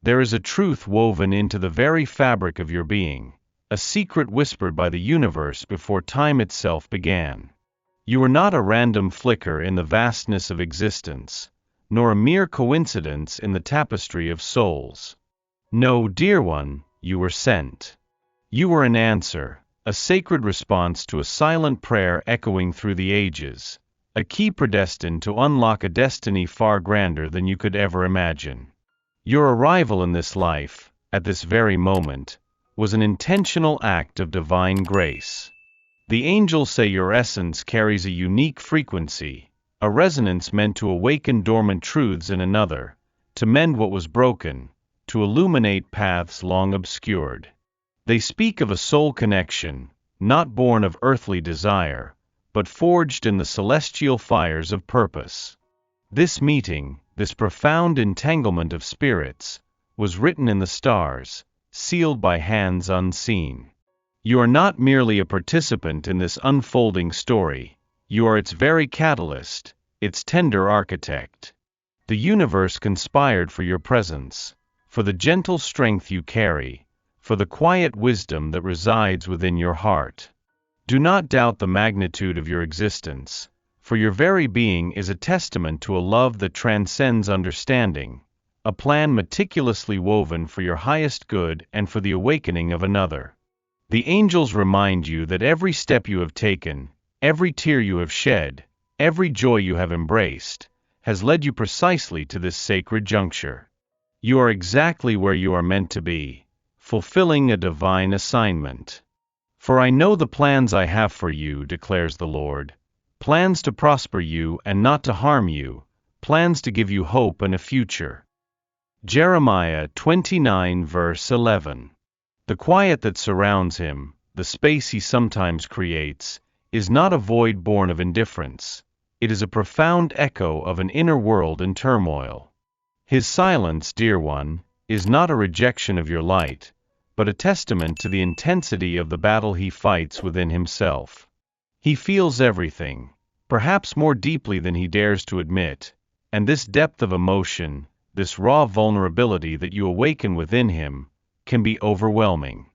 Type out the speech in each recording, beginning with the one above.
There is a truth woven into the very fabric of your being, a secret whispered by the universe before time itself began. You are not a random flicker in the vastness of existence, nor a mere coincidence in the tapestry of souls. No, dear one, you were sent. You were an answer, a sacred response to a silent prayer echoing through the ages, a key predestined to unlock a destiny far grander than you could ever imagine. Your arrival in this life, at this very moment, was an intentional act of divine grace. The angels say your essence carries a unique frequency, a resonance meant to awaken dormant truths in another, to mend what was broken, to illuminate paths long obscured. They speak of a soul connection, not born of earthly desire, but forged in the celestial fires of purpose. This meeting, this profound entanglement of spirits, was written in the stars, sealed by hands unseen. You are not merely a participant in this unfolding story, you are its very catalyst, its tender architect. The universe conspired for your presence, for the gentle strength you carry, for the quiet wisdom that resides within your heart. Do not doubt the magnitude of your existence, for your very being is a testament to a love that transcends understanding, a plan meticulously woven for your highest good and for the awakening of another. The angels remind you that every step you have taken, every tear you have shed, every joy you have embraced, has led you precisely to this sacred juncture. You are exactly where you are meant to be, fulfilling a divine assignment. For I know the plans I have for you, declares the Lord, plans to prosper you and not to harm you, plans to give you hope and a future. Jeremiah 29 verse 11. The quiet that surrounds him, the space he sometimes creates, is not a void born of indifference. It is a profound echo of an inner world in turmoil. His silence, dear one, is not a rejection of your light, but a testament to the intensity of the battle he fights within himself. He feels everything, perhaps more deeply than he dares to admit, and this depth of emotion, this raw vulnerability that you awaken within him, can be overwhelming.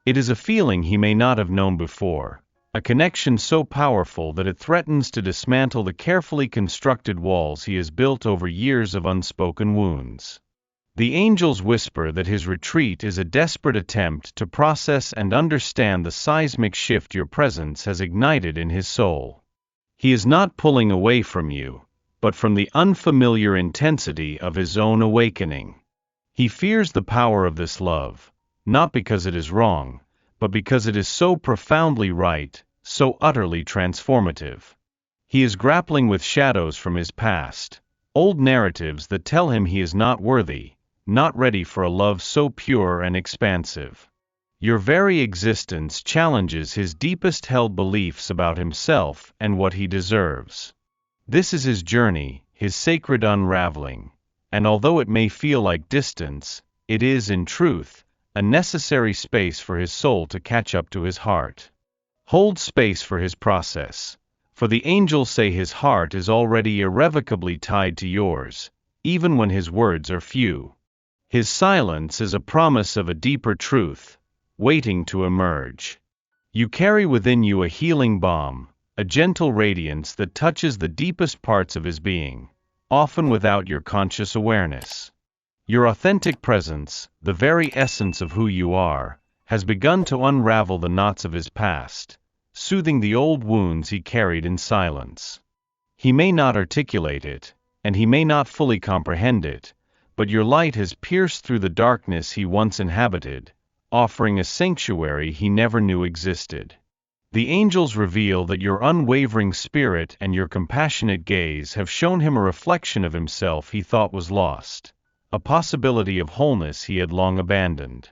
It is a feeling he may not have known before, a connection so powerful that it threatens to dismantle the carefully constructed walls he has built over years of unspoken wounds. The angels whisper that his retreat is a desperate attempt to process and understand the seismic shift your presence has ignited in his soul. He is not pulling away from you, but from the unfamiliar intensity of his own awakening. He fears the power of this love, not because it is wrong, but because it is so profoundly right, so utterly transformative. He is grappling with shadows from his past, old narratives that tell him he is not worthy, not ready for a love so pure and expansive. Your very existence challenges his deepest held beliefs about himself and what he deserves. This is his journey, his sacred unraveling, and although it may feel like distance, it is, in truth, a necessary space for his soul to catch up to his heart. Hold space for his process, for the angels say his heart is already irrevocably tied to yours, even when his words are few. His silence is a promise of a deeper truth, waiting to emerge. You carry within you a healing balm, a gentle radiance that touches the deepest parts of his being, often without your conscious awareness. Your authentic presence, the very essence of who you are, has begun to unravel the knots of his past, soothing the old wounds he carried in silence. He may not articulate it, and he may not fully comprehend it, but your light has pierced through the darkness he once inhabited, offering a sanctuary he never knew existed. The angels reveal that your unwavering spirit and your compassionate gaze have shown him a reflection of himself he thought was lost, a possibility of wholeness he had long abandoned.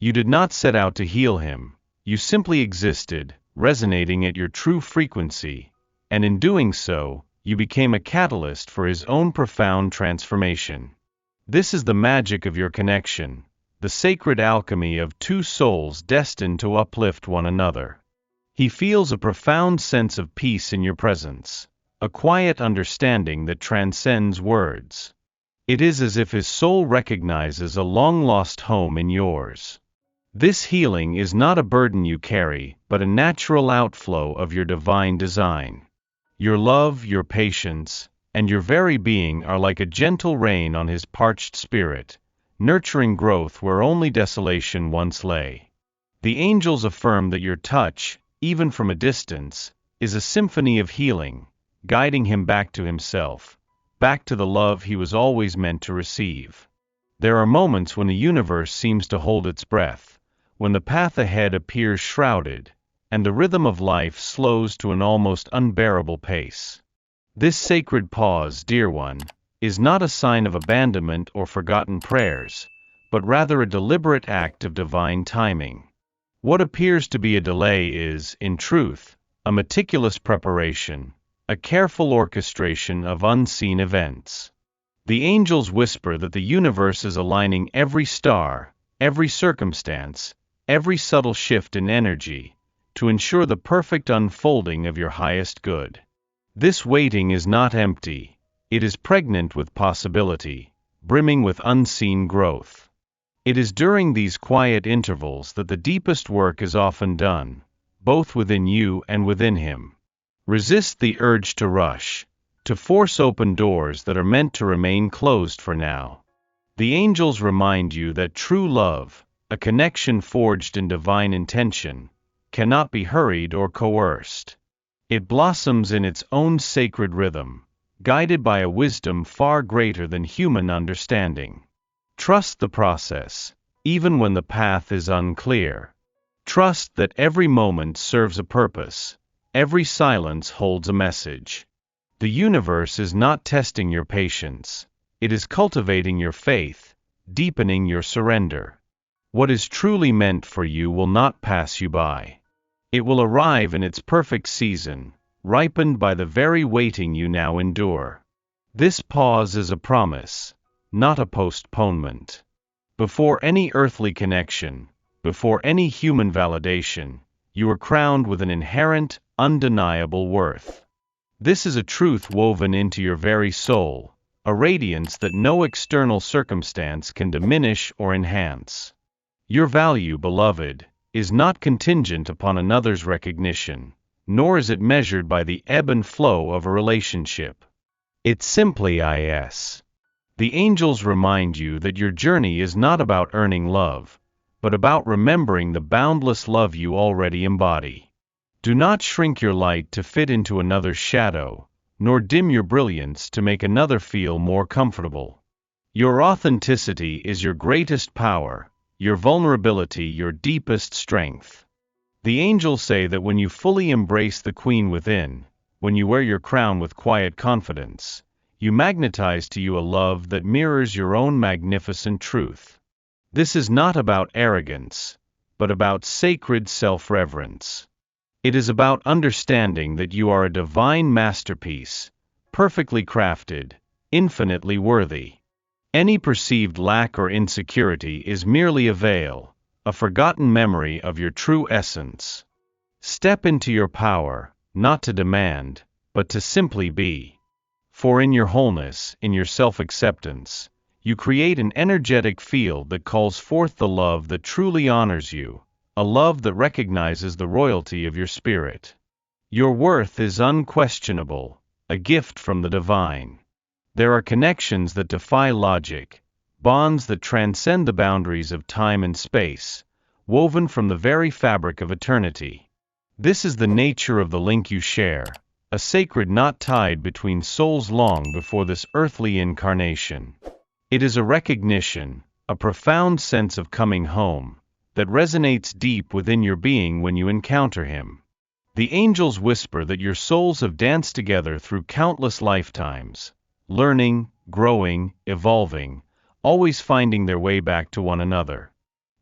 You did not set out to heal him, you simply existed, resonating at your true frequency, and in doing so, you became a catalyst for his own profound transformation. This is the magic of your connection, the sacred alchemy of two souls destined to uplift one another. He feels a profound sense of peace in your presence, a quiet understanding that transcends words. It is as if his soul recognizes a long-lost home in yours. This healing is not a burden you carry, but a natural outflow of your divine design. Your love, your patience, and your very being are like a gentle rain on his parched spirit, nurturing growth where only desolation once lay. The angels affirm that your touch, even from a distance, is a symphony of healing, guiding him back to himself, back to the love he was always meant to receive. There are moments when the universe seems to hold its breath, when the path ahead appears shrouded, and the rhythm of life slows to an almost unbearable pace. This sacred pause, dear one, is not a sign of abandonment or forgotten prayers, but rather a deliberate act of divine timing. What appears to be a delay is, in truth, a meticulous preparation, a careful orchestration of unseen events. The angels whisper that the universe is aligning every star, every circumstance, every subtle shift in energy, to ensure the perfect unfolding of your highest good. This waiting is not empty, it is pregnant with possibility, brimming with unseen growth. It is during these quiet intervals that the deepest work is often done, both within you and within him. Resist the urge to rush, to force open doors that are meant to remain closed for now. The angels remind you that true love, a connection forged in divine intention, cannot be hurried or coerced. It blossoms in its own sacred rhythm, guided by a wisdom far greater than human understanding. Trust the process, even when the path is unclear. Trust that every moment serves a purpose, every silence holds a message. The universe is not testing your patience, it is cultivating your faith, deepening your surrender. What is truly meant for you will not pass you by. It will arrive in its perfect season, ripened by the very waiting you now endure. This pause is a promise, not a postponement. Before any earthly connection, before any human validation, you are crowned with an inherent, undeniable worth. This is a truth woven into your very soul, a radiance that no external circumstance can diminish or enhance. Your value, beloved, is not contingent upon another's recognition, nor is it measured by the ebb and flow of a relationship. It simply is. The angels remind you that your journey is not about earning love, but about remembering the boundless love you already embody. Do not shrink your light to fit into another's shadow, nor dim your brilliance to make another feel more comfortable. Your authenticity is your greatest power, your vulnerability your deepest strength. The angels say that when you fully embrace the queen within, when you wear your crown with quiet confidence, you magnetize to you a love that mirrors your own magnificent truth. This is not about arrogance, but about sacred self-reverence. It is about understanding that you are a divine masterpiece, perfectly crafted, infinitely worthy. Any perceived lack or insecurity is merely a veil, a forgotten memory of your true essence. Step into your power, not to demand, but to simply be. For in your wholeness, in your self-acceptance, you create an energetic field that calls forth the love that truly honors you, a love that recognizes the royalty of your spirit. Your worth is unquestionable, a gift from the divine. There are connections that defy logic, bonds that transcend the boundaries of time and space, woven from the very fabric of eternity. This is the nature of the link you share, a sacred knot tied between souls long before this earthly incarnation. It is a recognition, a profound sense of coming home, that resonates deep within your being when you encounter him. The angels whisper that your souls have danced together through countless lifetimes, learning, growing, evolving, always finding their way back to one another.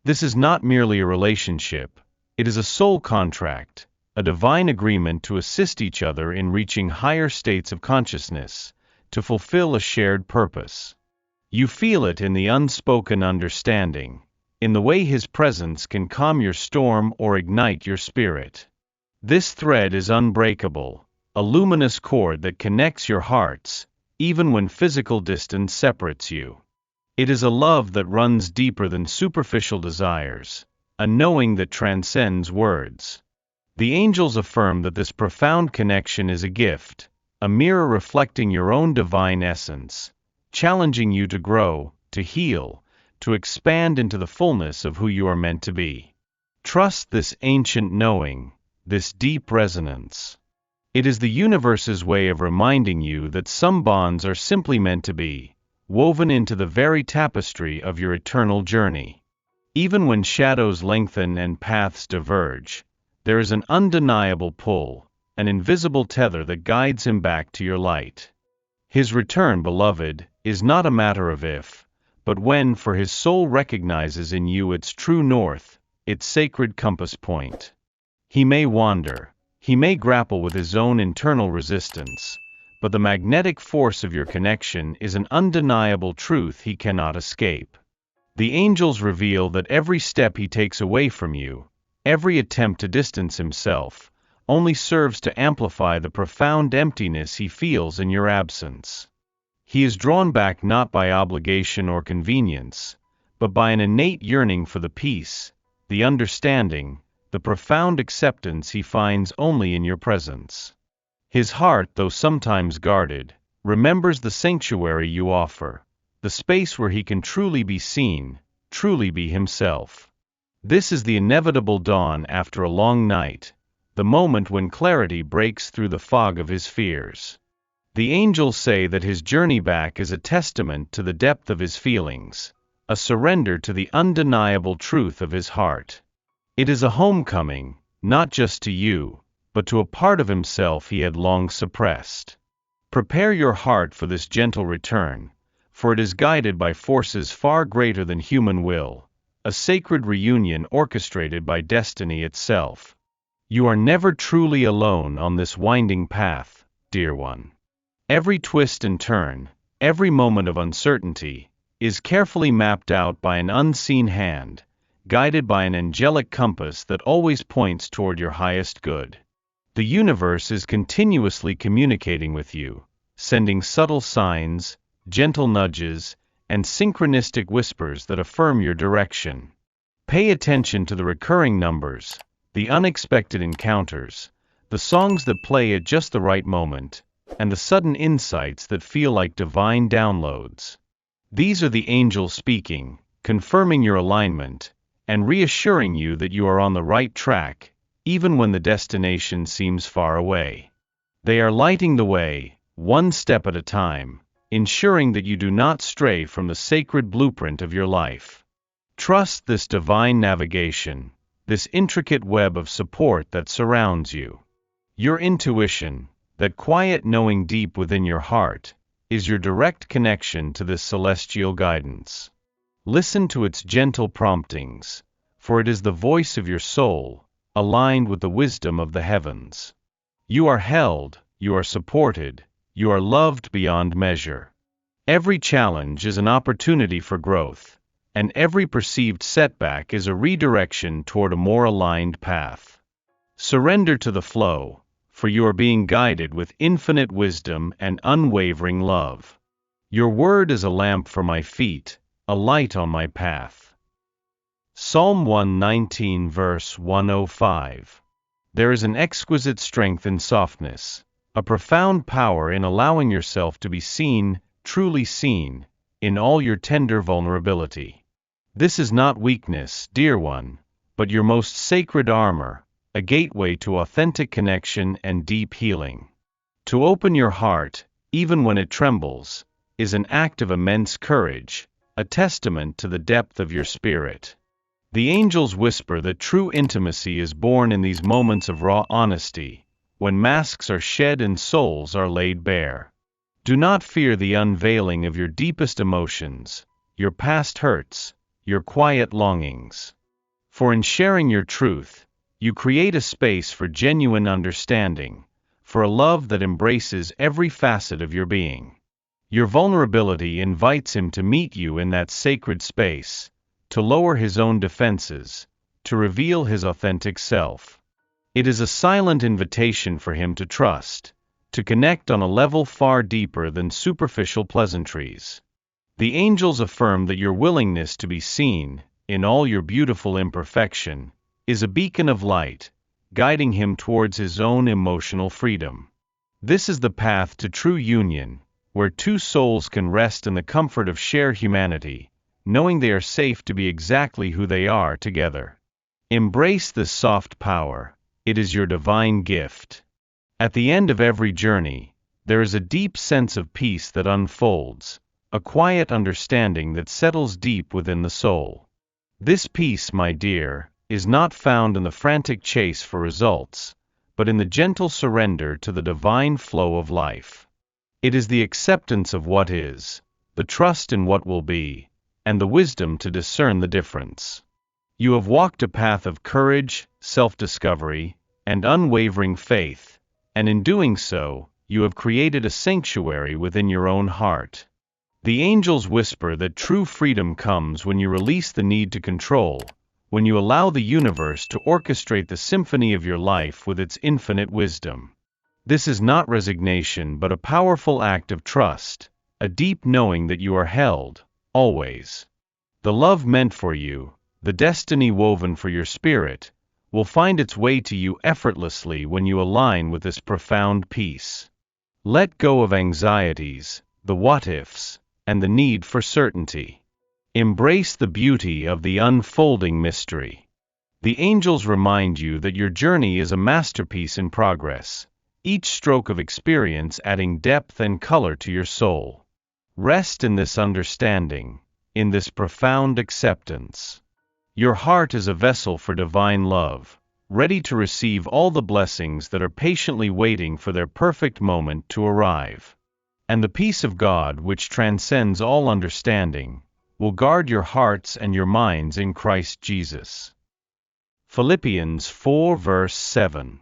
This is not merely a relationship, it is a soul contract, a divine agreement to assist each other in reaching higher states of consciousness, to fulfill a shared purpose. You feel it in the unspoken understanding, in the way his presence can calm your storm or ignite your spirit. This thread is unbreakable, a luminous cord that connects your hearts, even when physical distance separates you. It is a love that runs deeper than superficial desires, a knowing that transcends words. The angels affirm that this profound connection is a gift, a mirror reflecting your own divine essence, challenging you to grow, to heal, to expand into the fullness of who you are meant to be. Trust this ancient knowing, this deep resonance. It is the universe's way of reminding you that some bonds are simply meant to be, woven into the very tapestry of your eternal journey. Even when shadows lengthen and paths diverge, there is an undeniable pull, an invisible tether that guides him back to your light. His return, beloved, is not a matter of if, but when, for his soul recognizes in you its true north, its sacred compass point. He may wander, he may grapple with his own internal resistance, but the magnetic force of your connection is an undeniable truth he cannot escape. The angels reveal that every step he takes away from you, every attempt to distance himself, only serves to amplify the profound emptiness he feels in your absence. He is drawn back not by obligation or convenience, but by an innate yearning for the peace, the understanding, the profound acceptance he finds only in your presence. His heart, though sometimes guarded, remembers the sanctuary you offer, the space where he can truly be seen, truly be himself. This is the inevitable dawn after a long night, the moment when clarity breaks through the fog of his fears. The angels say that his journey back is a testament to the depth of his feelings, a surrender to the undeniable truth of his heart. It is a homecoming, not just to you, but to a part of himself he had long suppressed. Prepare your heart for this gentle return, for it is guided by forces far greater than human will, a sacred reunion orchestrated by destiny itself. You are never truly alone on this winding path, dear one. Every twist and turn, every moment of uncertainty, is carefully mapped out by an unseen hand, guided by an angelic compass that always points toward your highest good. The universe is continuously communicating with you, sending subtle signs, gentle nudges, and synchronistic whispers that affirm your direction. Pay attention to the recurring numbers, the unexpected encounters, the songs that play at just the right moment, and the sudden insights that feel like divine downloads. These are the angels speaking, confirming your alignment, and reassuring you that you are on the right track, even when the destination seems far away. They are lighting the way, one step at a time, ensuring that you do not stray from the sacred blueprint of your life. Trust this divine navigation, this intricate web of support that surrounds you. Your intuition, that quiet knowing deep within your heart, is your direct connection to this celestial guidance. Listen to its gentle promptings, for it is the voice of your soul, aligned with the wisdom of the heavens. You are held, you are supported, you are loved beyond measure. Every challenge is an opportunity for growth, and every perceived setback is a redirection toward a more aligned path. Surrender to the flow, for you are being guided with infinite wisdom and unwavering love. Your word is a lamp for my feet, a light on my path. Psalm 119 verse 105. There is an exquisite strength in softness, a profound power in allowing yourself to be seen, truly seen, in all your tender vulnerability. This is not weakness, dear one, but your most sacred armor, a gateway to authentic connection and deep healing. To open your heart, even when it trembles, is an act of immense courage, a testament to the depth of your spirit. The angels whisper that true intimacy is born in these moments of raw honesty, when masks are shed and souls are laid bare. Do not fear the unveiling of your deepest emotions, your past hurts, your quiet longings. For in sharing your truth, you create a space for genuine understanding, for a love that embraces every facet of your being. Your vulnerability invites him to meet you in that sacred space, to lower his own defenses, to reveal his authentic self. It is a silent invitation for him to trust, to connect on a level far deeper than superficial pleasantries. The angels affirm that your willingness to be seen, in all your beautiful imperfection, is a beacon of light, guiding him towards his own emotional freedom. This is the path to true union, where two souls can rest in the comfort of shared humanity, knowing they are safe to be exactly who they are together. Embrace this soft power. It is your divine gift. At the end of every journey, there is a deep sense of peace that unfolds, a quiet understanding that settles deep within the soul. This peace, my dear, is not found in the frantic chase for results, but in the gentle surrender to the divine flow of life. It is the acceptance of what is, the trust in what will be, and the wisdom to discern the difference. You have walked a path of courage, self-discovery, and unwavering faith, and in doing so, you have created a sanctuary within your own heart. The angels whisper that true freedom comes when you release the need to control, when you allow the universe to orchestrate the symphony of your life with its infinite wisdom. This is not resignation but a powerful act of trust, a deep knowing that you are held, always. The love meant for you, the destiny woven for your spirit, will find its way to you effortlessly when you align with this profound peace. Let go of anxieties, the what-ifs, and the need for certainty. Embrace the beauty of the unfolding mystery. The angels remind you that your journey is a masterpiece in progress, each stroke of experience adding depth and color to your soul. Rest in this understanding, in this profound acceptance. Your heart is a vessel for divine love, ready to receive all the blessings that are patiently waiting for their perfect moment to arrive. And the peace of God, which transcends all understanding, will guard your hearts and your minds in Christ Jesus. Philippians 4 verse 7.